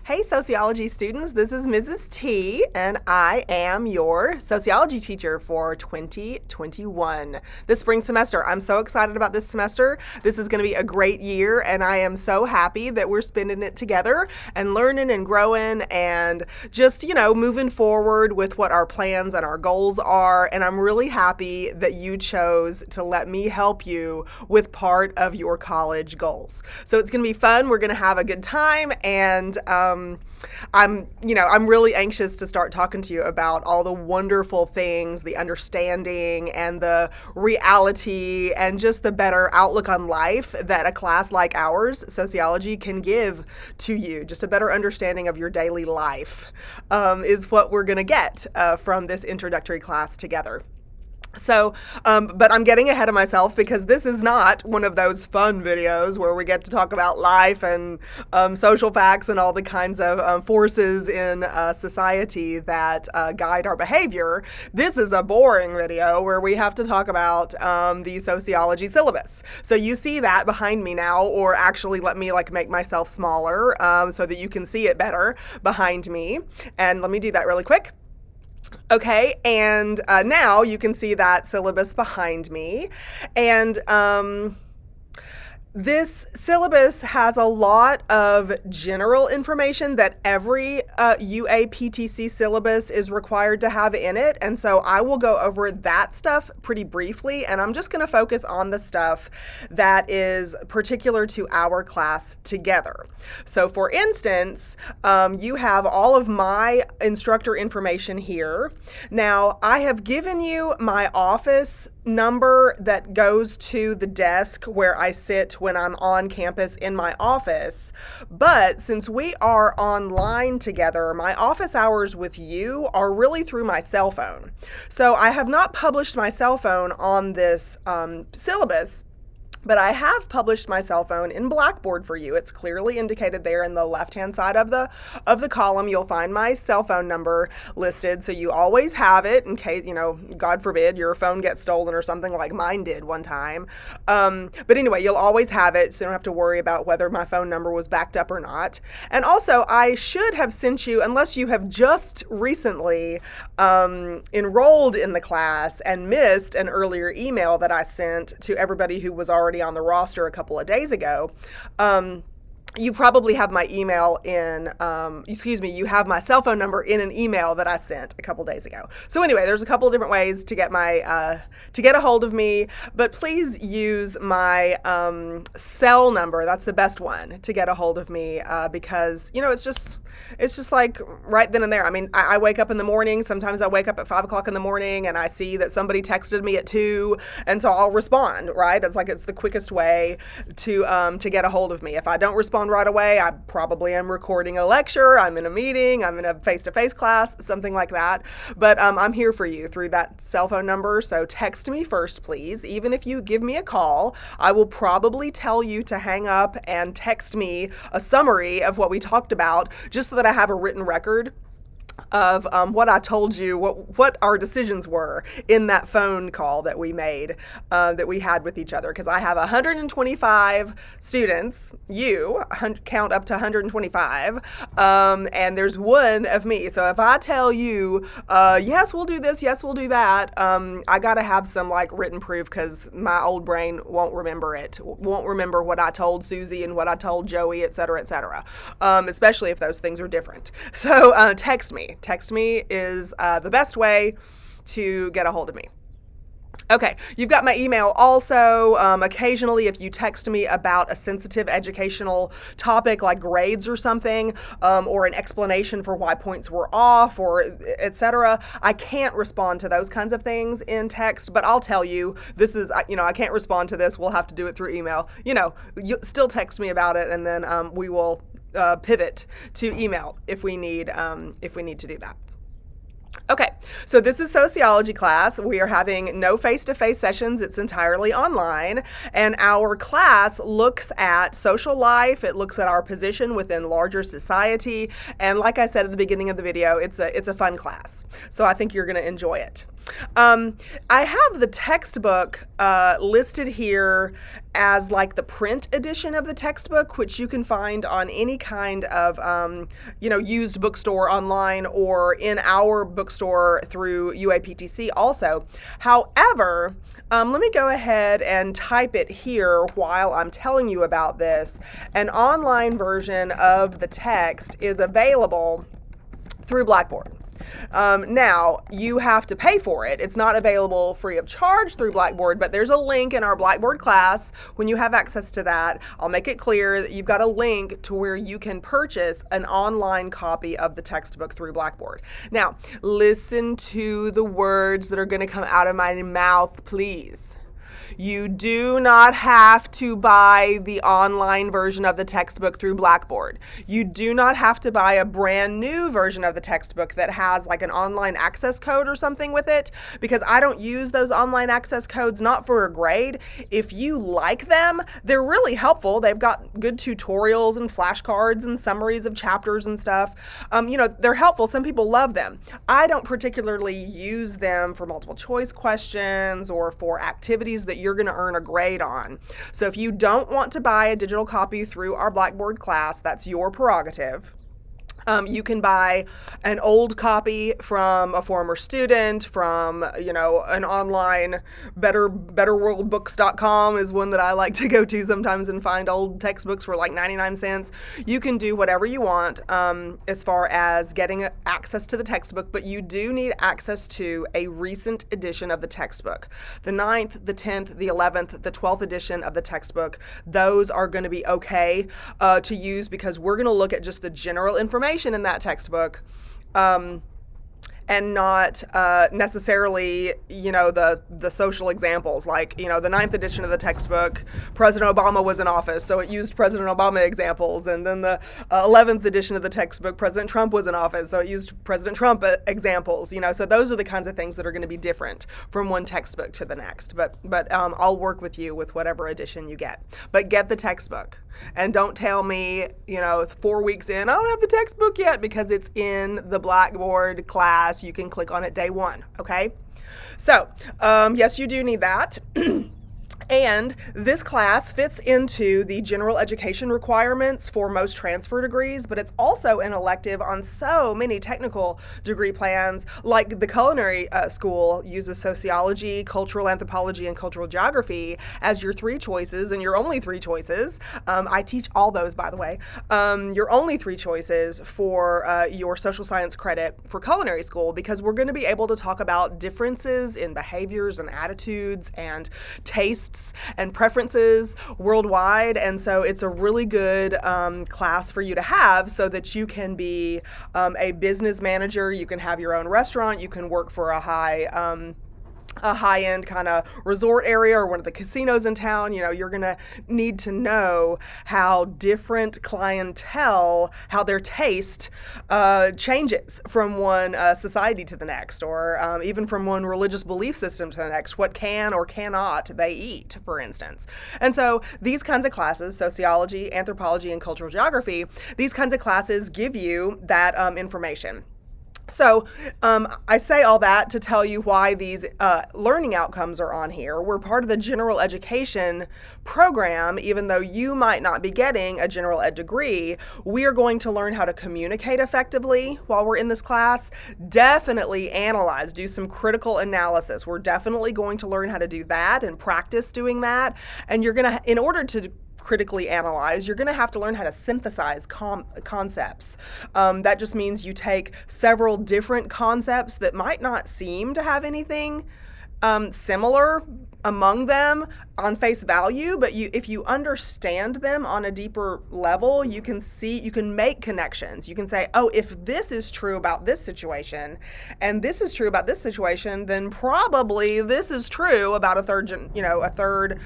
Hey, sociology students, this is Mrs. T, and I am your sociology teacher for 2021. This spring semester. I'm so excited about this semester. This is going to be a great year, and I am so happy that we're spending it together and learning and growing and just, moving forward with what our plans and our goals are. And I'm really happy that you chose to let me help you with part of your college goals. So it's going to be fun. We're going to have a good time, and I'm really anxious to start talking to you about all the wonderful things, the understanding and the reality and just the better outlook on life that a class like ours, sociology, can give to you. Just a better understanding of your daily life is what we're going to get from this introductory class together. So, but I'm getting ahead of myself because this is not one of those fun videos where we get to talk about life and social facts and all the kinds of forces in society that guide our behavior. This is a boring video where we have to talk about the sociology syllabus. So you see that behind me now, or actually let me make myself smaller so that you can see it better behind me. And let me do that really quick. Okay, and now you can see that syllabus behind me. And this syllabus has a lot of general information that every UAPTC syllabus is required to have in it. And so I will go over that stuff pretty briefly, and I'm just going to focus on the stuff that is particular to our class together. So for instance, you have all of my instructor information here. Now, I have given you my office number that goes to the desk where I sit when I'm on campus in my office. But since we are online together, my office hours with you are really through my cell phone. So I have not published my cell phone on this syllabus, but I have published my cell phone in Blackboard for you. It's clearly indicated there in the left-hand side of the column. You'll find my cell phone number listed, so you always have it in case, God forbid, your phone gets stolen or something like mine did one time. But anyway, you'll always have it, so you don't have to worry about whether my phone number was backed up or not. And also, I should have sent you, unless you have just recently enrolled in the class and missed an earlier email that I sent to everybody who was already on the roster a couple of days ago. You probably have my email you have my cell phone number in an email that I sent a couple days ago. So anyway, there's a couple of different ways to get to get a hold of me, but please use my cell number. That's the best one to get a hold of me because it's just like right then and there. I mean, I wake up in the morning. Sometimes I wake up at 5 o'clock in the morning and I see that somebody texted me at 2, and so I'll respond. Right? It's the quickest way to get a hold of me. If I don't respond right away, I probably am recording a lecture, I'm in a meeting, I'm in a face-to-face class, something like that. But I'm here for you through that cell phone number, so text me first, please. Even if you give me a call, I will probably tell you to hang up and text me a summary of what we talked about, just so that I have a written record of what I told you, what our decisions were in that phone call that we made, that we had with each other. Because I have 125 students, count up to 125, and there's one of me. So if I tell you, yes, we'll do this, yes, we'll do that, I got to have some written proof, because my old brain won't remember it, won't remember what I told Susie and what I told Joey, et cetera, especially if those things are different. So text me. Text me is the best way to get a hold of me. Okay, you've got my email also. Occasionally, if you text me about a sensitive educational topic like grades or something, or an explanation for why points were off, or etc., I can't respond to those kinds of things in text, but I'll tell you, this is, I can't respond to this. We'll have to do it through email. You still text me about it, and then we will pivot to email if we need to do that. Okay, so this is sociology class. We are having no face-to-face sessions. It's entirely online. And our class looks at social life. It looks at our position within larger society. And like I said at the beginning of the video, it's a fun class. So I think you're going to enjoy it. I have the textbook listed here as like the print edition of the textbook, which you can find on any kind of, used bookstore online or in our bookstore through UAPTC also. However, let me go ahead and type it here while I'm telling you about this. An online version of the text is available through Blackboard. Now, you have to pay for it. It's not available free of charge through Blackboard, but there's a link in our Blackboard class. When you have access to that, I'll make it clear that you've got a link to where you can purchase an online copy of the textbook through Blackboard. Now, listen to the words that are going to come out of my mouth, please. You do not have to buy the online version of the textbook through Blackboard. You do not have to buy a brand new version of the textbook that has like an online access code or something with it, because I don't use those online access codes, not for a grade. If you like them, they're really helpful. They've got good tutorials and flashcards and summaries of chapters and stuff. They're helpful. Some people love them. I don't particularly use them for multiple choice questions or for activities that you're going to earn a grade on. So if you don't want to buy a digital copy through our Blackboard class, that's your prerogative. You can buy an old copy from a former student, from, an online, betterworldbooks.com is one that I like to go to sometimes and find old textbooks for like 99 cents. You can do whatever you want as far as getting access to the textbook, but you do need access to a recent edition of the textbook. The 9th, the 10th, the 11th, the 12th edition of the textbook, those are going to be okay to use, because we're going to look at just the general information in that textbook, and not necessarily, the social examples. Like, the 9th edition of the textbook, President Obama was in office, so it used President Obama examples. And then the 11th edition of the textbook, President Trump was in office, so it used President Trump examples. So those are the kinds of things that are going to be different from one textbook to the next. But I'll work with you with whatever edition you get. But get the textbook. And don't tell me, 4 weeks in, I don't have the textbook yet, because it's in the Blackboard class. You can click on it day one, okay? So, yes, you do need that. And this class fits into the general education requirements for most transfer degrees, but it's also an elective on so many technical degree plans. Like the culinary school uses sociology, cultural anthropology, and cultural geography as your 3 choices, and your only 3 choices. I teach all those, by the way. Your only 3 choices for your social science credit for culinary school, because we're going to be able to talk about differences in behaviors and attitudes and tastes and preferences worldwide. And so it's a really good class for you to have, so that you can be a business manager, you can have your own restaurant, you can work for a high-end kind of resort area or one of the casinos in town. You're going to need to know how different clientele, how their taste changes from one society to the next, or even from one religious belief system to the next. What can or cannot they eat, for instance. And so these kinds of classes, sociology, anthropology, and cultural geography, these kinds of classes give you that information. So I say all that to tell you why these learning outcomes are on here. We're part of the general education program. Even though you might not be getting a general ed degree, we are going to learn how to communicate effectively while we're in this class. Definitely analyze, do some critical analysis. We're definitely going to learn how to do that and practice doing that. And you're going to, in order to critically analyze, you're going to have to learn how to synthesize concepts. That just means you take several different concepts that might not seem to have anything similar among them on face value, but if you understand them on a deeper level, you can make connections. You can say, oh, if this is true about this situation and this is true about this situation, then probably this is true about a third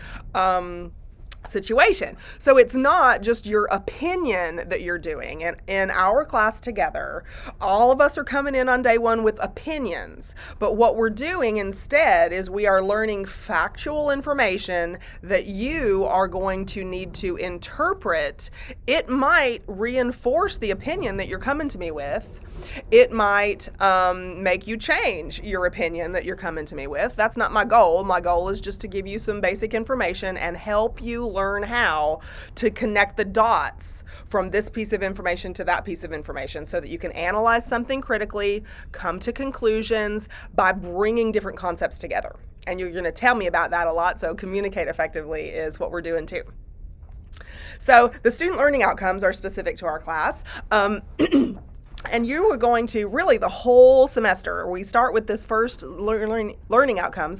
situation. So it's not just your opinion that you're doing. And in our class together, all of us are coming in on day one with opinions. But what we're doing instead is we are learning factual information that you are going to need to interpret. It might reinforce the opinion that you're coming to me with. It might make you change your opinion that you're coming to me with. That's not my goal. My goal is just to give you some basic information and help you learn how to connect the dots from this piece of information to that piece of information so that you can analyze something critically, come to conclusions by bringing different concepts together. And you're going to tell me about that a lot, so communicate effectively is what we're doing too. So the student learning outcomes are specific to our class. And you are going to really the whole semester. We start with this first learning outcome,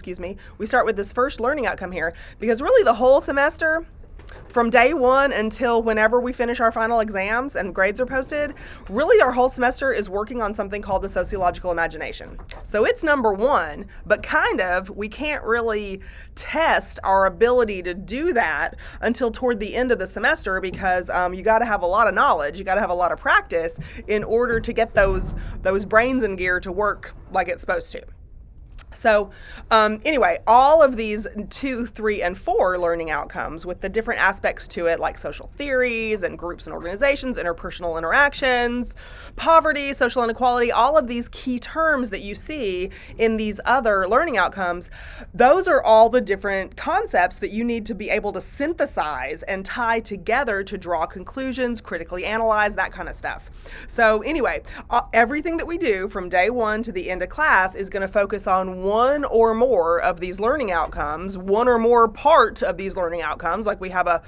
We start with this first learning outcome here because really the whole semester, from day one until whenever we finish our final exams and grades are posted, really our whole semester is working on something called the sociological imagination. So it's number one, but we can't really test our ability to do that until toward the end of the semester because you got to have a lot of knowledge, you got to have a lot of practice in order to get those brains in gear to work like it's supposed to. So anyway, all of these 2, 3, and 4 learning outcomes with the different aspects to it, like social theories and groups and organizations, interpersonal interactions, poverty, social inequality, all of these key terms that you see in these other learning outcomes, those are all the different concepts that you need to be able to synthesize and tie together to draw conclusions, critically analyze, that kind of stuff. So anyway, everything that we do from day one to the end of class is going to focus on one or more of these learning outcomes, one or more part of these learning outcomes. Like we have a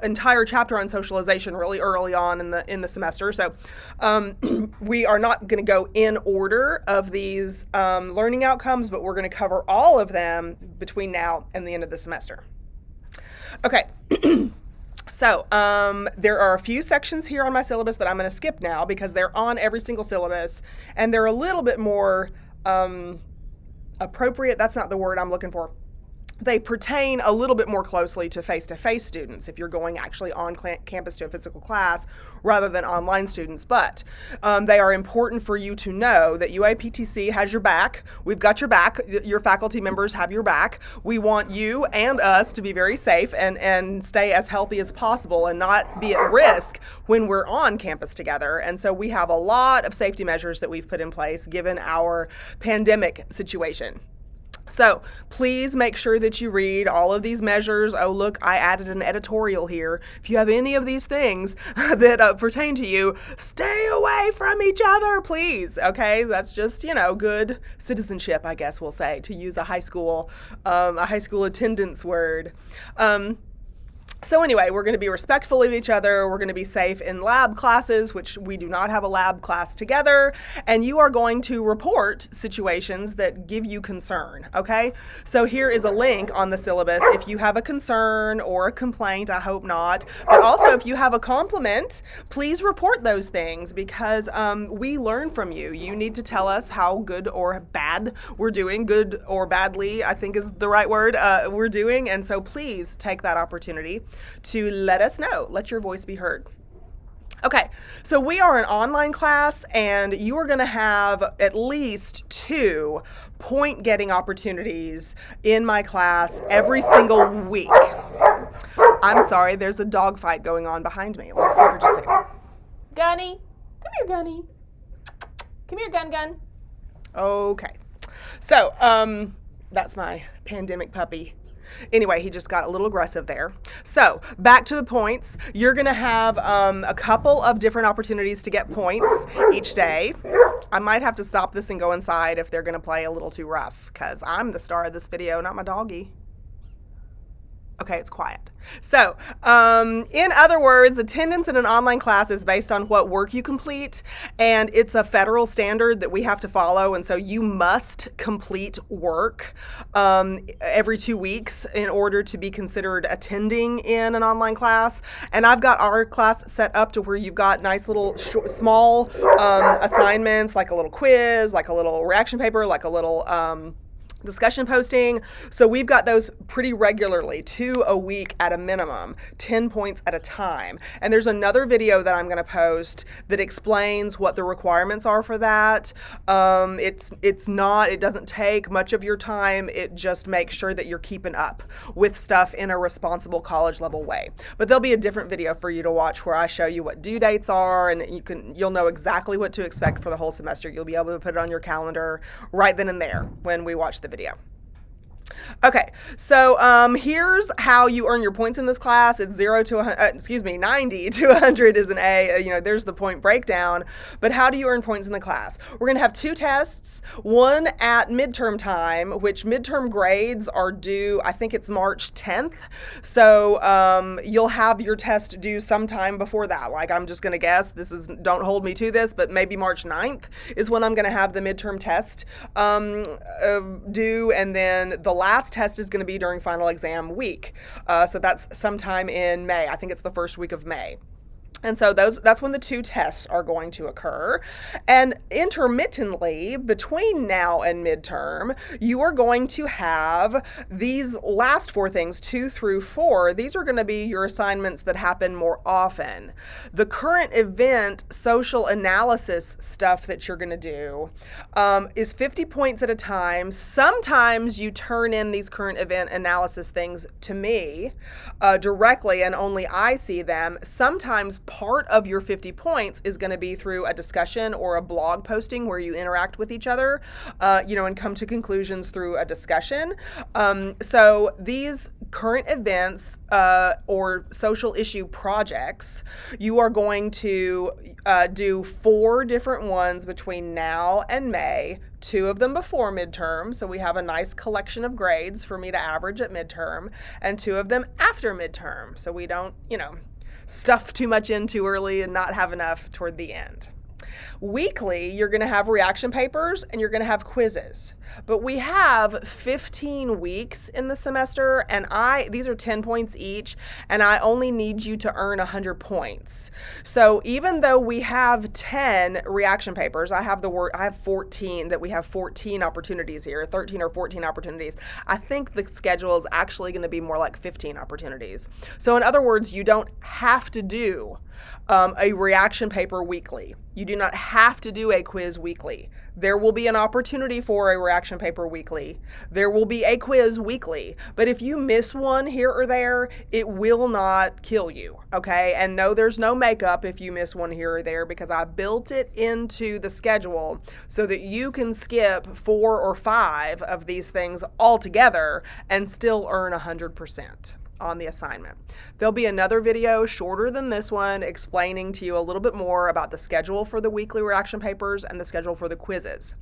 entire chapter on socialization really early on in the semester. So we are not going to go in order of these learning outcomes, but we're going to cover all of them between now and the end of the semester. Okay. So there are a few sections here on my syllabus that I'm going to skip now because they're on every single syllabus and they're a little bit more appropriate. That's not the word I'm looking for. They pertain a little bit more closely to face-to-face students if you're going actually on campus to a physical class rather than online students. But they are important for you to know that UAPTC has your back. We've got your back. Your faculty members have your back. We want you and us to be very safe and stay as healthy as possible and not be at risk when we're on campus together. And so we have a lot of safety measures that we've put in place given our pandemic situation. So please make sure that you read all of these measures. Oh, look, I added an editorial here. If you have any of these things that pertain to you, stay away from each other, please. Okay, that's just, good citizenship, I guess we'll say, to use a high school attendance word. So anyway, we're going to be respectful of each other. We're going to be safe in lab classes, which we do not have a lab class together. And you are going to report situations that give you concern, okay? So here is a link on the syllabus. If you have a concern or a complaint, I hope not. But also if you have a compliment, please report those things because we learn from you. You need to tell us how good or bad we're doing. Good or badly, I think is the right word, we're doing. And so please take that opportunity to let us know. Let your voice be heard. Okay, so we are an online class and you are going to have at least 2 point-getting opportunities in my class every single week. I'm sorry, there's a dog fight going on behind me. Let me see for just a second. Gunny, come here, Gunny. Come here, Gun. Okay, so that's my pandemic puppy. Anyway, he just got a little aggressive there. So back to the points. You're going to have a couple of different opportunities to get points each day. I might have to stop this and go inside if they're going to play a little too rough because I'm the star of this video, not my doggy. Okay, it's quiet. So, in other words, attendance in an online class is based on what work you complete, and it's a federal standard that we have to follow, and so you must complete work every 2 weeks in order to be considered attending in an online class. And I've got our class set up to where you've got nice little small assignments, like a little quiz, like a little reaction paper, like a little Discussion posting, so we've got those pretty regularly, 2 a week at a minimum, 10 points at a time. And there's another video that I'm going to post that explains what the requirements are for that. It doesn't take much of your time. It just makes sure that you're keeping up with stuff in a responsible college level way. But there'll be a different video for you to watch where I show you what due dates are, and you'll know exactly what to expect for the whole semester. You'll be able to put it on your calendar right then and there when we watch the video. Okay, so here's how you earn your points in this class. It's 90 to 100 is an A. There's the point breakdown. But how do you earn points in the class? We're going to have 2 tests, one at midterm time, which midterm grades are due, I think it's March 10th. So you'll have your test due sometime before that. Like, I'm just going to guess, don't hold me to this, but maybe March 9th is when I'm going to have the midterm test due, and then the last test is going to be during final exam week. So that's sometime in May. I think it's the first week of May. And so that's when the 2 tests are going to occur. And intermittently, between now and midterm, you are going to have these last 4 things, 2 through 4. These are going to be your assignments that happen more often. The current event social analysis stuff that you're going to do is 50 points at a time. Sometimes you turn in these current event analysis things to me directly, and only I see them. Sometimes part of your 50 points is going to be through a discussion or a blog posting where you interact with each other, and come to conclusions through a discussion. So these current events or social issue projects, you are going to do 4 different ones between now and May, 2 of them before midterm, so we have a nice collection of grades for me to average at midterm, and 2 of them after midterm, so we don't, stuff too much in too early and not have enough toward the end. Weekly, you're going to have reaction papers and you're going to have quizzes. But we have 15 weeks in the semester, and these are 10 points each, and I only need you to earn 100 points. So even though we have 10 reaction papers, I have 14, that we have 14 opportunities here, 13 or 14 opportunities. I think the schedule is actually going to be more like 15 opportunities. So in other words, you don't have to do a reaction paper weekly. You do not have to do a quiz weekly. There will be an opportunity for a reaction paper weekly. There will be a quiz weekly. But if you miss one here or there, it will not kill you, okay? And no, there's no makeup if you miss one here or there, because I built it into the schedule so that you can skip 4 or 5 of these things altogether and still earn 100% on the assignment. There'll be another video shorter than this one explaining to you a little bit more about the schedule for the weekly reaction papers and the schedule for the quizzes.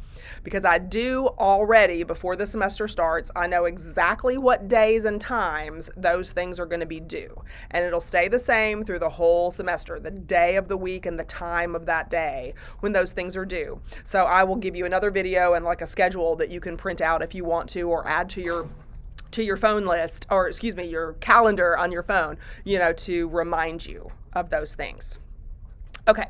Because I do already, before the semester starts, I know exactly what days and times those things are going to be due. And it'll stay the same through the whole semester, the day of the week and the time of that day when those things are due. So I will give you another video and like a schedule that you can print out if you want to, or add to your phone list, or your calendar on your phone, to remind you of those things. Okay.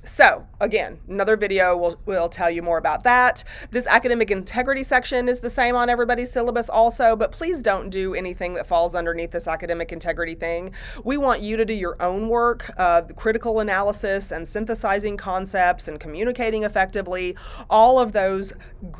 So again, another video will tell you more about that. This academic integrity section is the same on everybody's syllabus also, but please don't do anything that falls underneath this academic integrity thing. We want you to do your own work, the critical analysis and synthesizing concepts and communicating effectively, all of those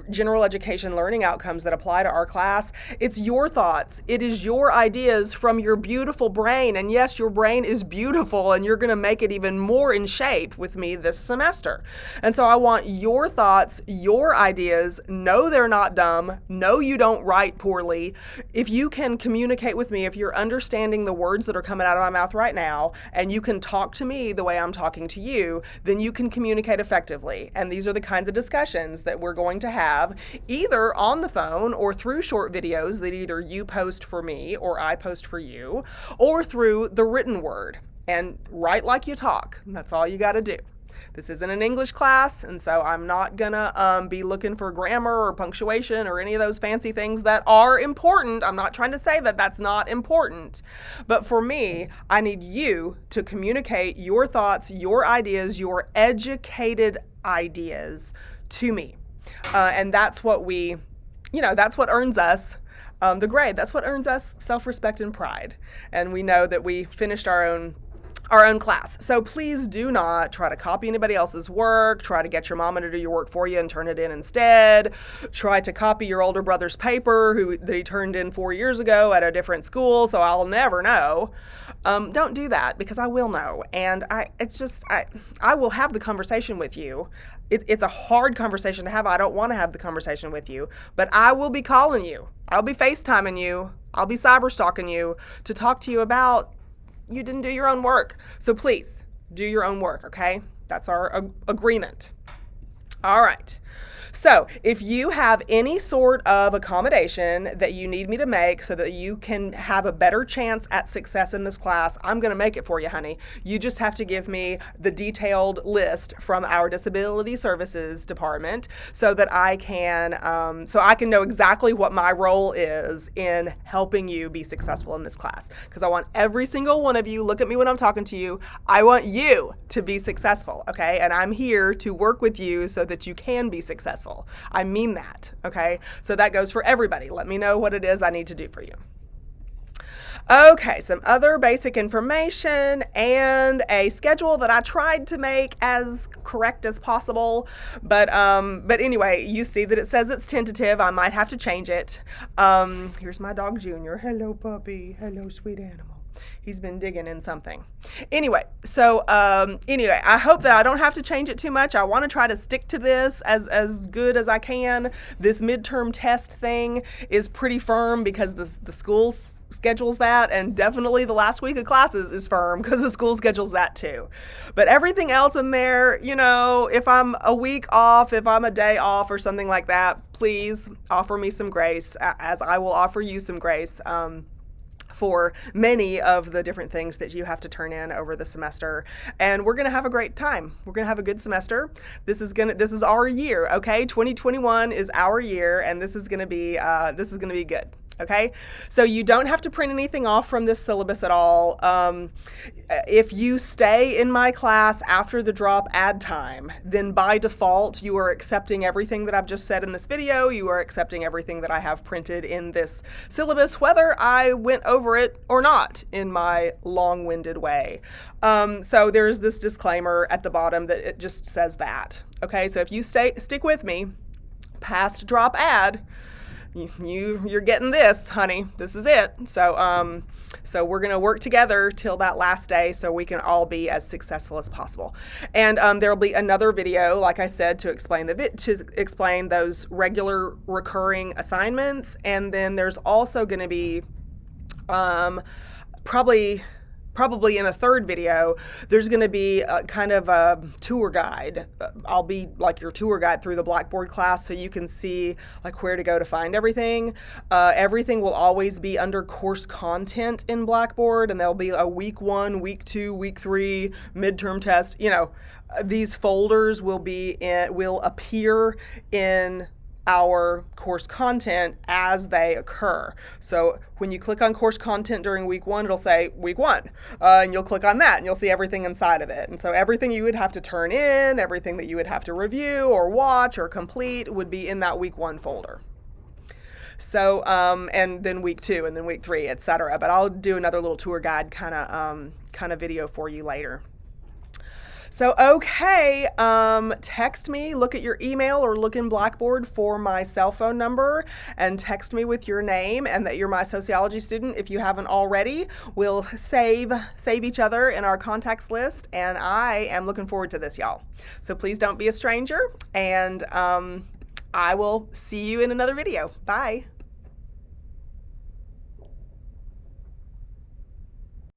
general education learning outcomes that apply to our class. It's your thoughts. It is your ideas from your beautiful brain. And yes, your brain is beautiful, and you're going to make it even more in shape with me this semester. And so I want your thoughts, your ideas. No, they're not dumb. No, you don't write poorly. If you can communicate with me, if you're understanding the words that are coming out of my mouth right now, and you can talk to me the way I'm talking to you, then you can communicate effectively. And these are the kinds of discussions that we're going to have either on the phone or through short videos that either you post for me or I post for you, or through the written word. And write like you talk. That's all you got to do. This isn't an English class, and so I'm not gonna be looking for grammar or punctuation or any of those fancy things that are important. I'm not trying to say that that's not important. But for me, I need you to communicate your thoughts, your ideas, your educated ideas to me. And that's what that's what earns us the grade. That's what earns us self-respect and pride. And we know that we finished our own class. So please do not try to copy anybody else's work, try to get your mama to do your work for you and turn it in instead, try to copy your older brother's paper that he turned in 4 years ago at a different school, so I'll never know. Don't do that, because I will know. And I will have the conversation with you. It's a hard conversation to have. I don't want to have the conversation with you, but I will be calling you. I'll be FaceTiming you. I'll be cyber stalking you to talk to you about you didn't do your own work. So please do your own work, okay? That's our agreement. All right. So if you have any sort of accommodation that you need me to make so that you can have a better chance at success in this class, I'm going to make it for you, honey. You just have to give me the detailed list from our disability services department so that I can know exactly what my role is in helping you be successful in this class. Because I want every single one of you, look at me when I'm talking to you, I want you to be successful, okay? And I'm here to work with you so that you can be successful. I mean that, okay? So that goes for everybody. Let me know what it is I need to do for you. Okay, some other basic information and a schedule that I tried to make as correct as possible. But anyway, you see that it says it's tentative. I might have to change it. Here's my dog Junior. Hello, puppy. Hello, sweet animal. He's been digging in something. Anyway, I hope that I don't have to change it too much. I want to try to stick to this as good as I can. This midterm test thing is pretty firm because the school schedules that, and definitely the last week of classes is firm because the school schedules that too. But everything else in there, if I'm a week off, if I'm a day off or something like that, please offer me some grace, as I will offer you some grace. For many of the different things that you have to turn in over the semester. And we're going to have a great time. We're going to have a good semester. This is our year, okay? 2021 is our year, and this is going to be good. Okay, so you don't have to print anything off from this syllabus at all. If you stay in my class after the drop add time, then by default, you are accepting everything that I've just said in this video. You are accepting everything that I have printed in this syllabus, whether I went over it or not in my long-winded way. So there's this disclaimer at the bottom that it just says that. Okay, so if you stick with me past drop add, you're getting this, honey. This is it. So we're gonna work together till that last day so we can all be as successful as possible. And there'll be another video, like I said, to explain those regular recurring assignments. And then there's also gonna be probably in a third video, there's going to be a kind of a tour guide. I'll be like your tour guide through the Blackboard class so you can see like where to go to find everything. Everything will always be under course content in Blackboard, and there'll be a week 1, week 2, week 3, midterm test. These folders will appear in our course content as they occur. So when you click on course content during week 1, it'll say week 1, and you'll click on that and you'll see everything inside of it. And so everything you would have to turn in, everything that you would have to review or watch or complete would be in that week 1 folder. So, and then week 2 and then week 3, etc. But I'll do another little tour guide kind of video for you later. So, okay, text me, look at your email or look in Blackboard for my cell phone number and text me with your name and that you're my sociology student. If you haven't already, we'll save each other in our contacts list, and I am looking forward to this, y'all. So please don't be a stranger, and I will see you in another video. Bye.